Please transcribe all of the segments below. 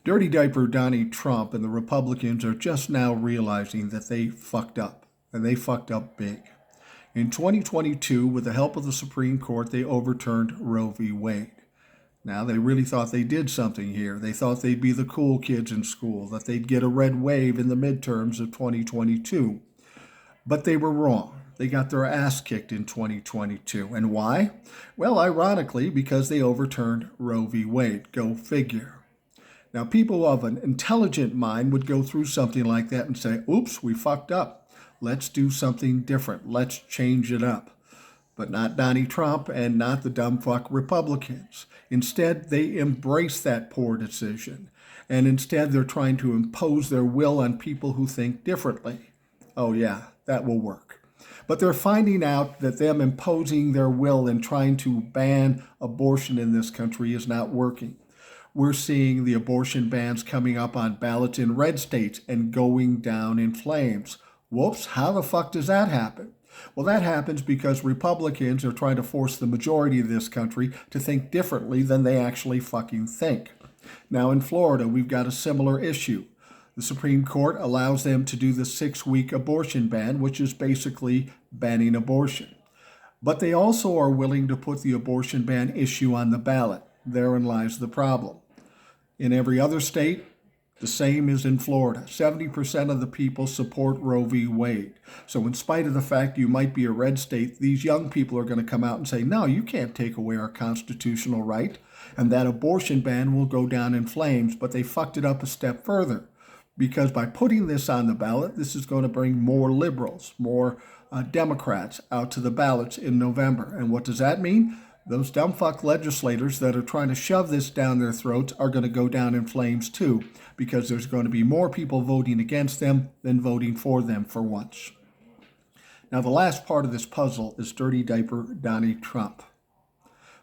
Dirty Diaper Donnie Trump and the Republicans are just now realizing that they fucked up, and they fucked up big. In 2022, with the help of the Supreme Court, they overturned Roe v. Wade. Now, they really thought they did something here. They thought they'd be the cool kids in school, that they'd get a red wave in the midterms of 2022. But they were wrong. They got their ass kicked in 2022. And why? Well, ironically, because they overturned Roe v. Wade. Go figure. Now, people of an intelligent mind would go through something like that and say, oops, we fucked up. Let's do something different. Let's change it up. But not Donnie Trump and not the dumb fuck Republicans. Instead, they embrace that poor decision. And instead, they're trying to impose their will on people who think differently. Oh yeah, that will work. But they're finding out that them imposing their will and trying to ban abortion in this country is not working. We're seeing the abortion bans coming up on ballots in red states and going down in flames. Whoops, how the fuck does that happen? Well, that happens because Republicans are trying to force the majority of this country to think differently than they actually fucking think. Now, in Florida, we've got a similar issue. The Supreme Court allows them to do the 6-week abortion ban, which is basically banning abortion. But they also are willing to put the abortion ban issue on the ballot. Therein lies the problem. In every other state, the same is in Florida. 70% of the people support Roe v. Wade. So in spite of the fact you might be a red state, these young people are going to come out and say, no, you can't take away our constitutional right. And that abortion ban will go down in flames. But they fucked it up a step further. Because by putting this on the ballot, this is going to bring more liberals, more Democrats out to the ballots in November. And what does that mean? Those dumb fuck legislators that are trying to shove this down their throats are going to go down in flames too, because there's going to be more people voting against them than voting for them for once. Now, the last part of this puzzle is Dirty Diaper Donnie Trump.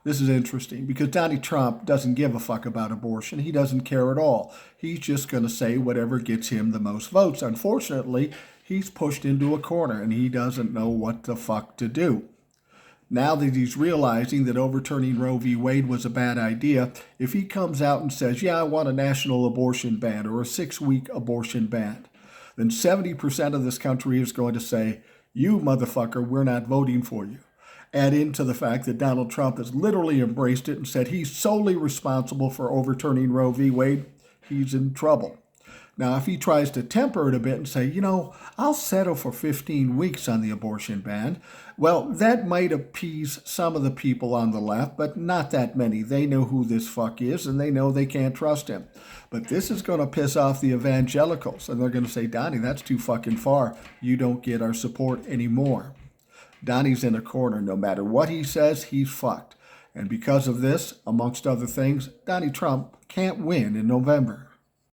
This is interesting because Donnie Trump doesn't give a fuck about abortion. He doesn't care at all. He's just going to say whatever gets him the most votes. Unfortunately, he's pushed into a corner and he doesn't know what the fuck to do. Now that he's realizing that overturning Roe v. Wade was a bad idea, if he comes out and says, yeah, I want a national abortion ban or a 6-week abortion ban, then 70% of this country is going to say, you motherfucker, we're not voting for you. Add into the fact that Donald Trump has literally embraced it and said he's solely responsible for overturning Roe v. Wade, he's in trouble. Now, if he tries to temper it a bit and say, you know, I'll settle for 15 weeks on the abortion ban, well, that might appease some of the people on the left, but not that many. They know who this fuck is, and they know they can't trust him. But this is going to piss off the evangelicals, and they're going to say, Donnie, that's too fucking far. You don't get our support anymore. Donnie's in a corner. No matter what he says, he's fucked. And because of this, amongst other things, Donnie Trump can't win in November.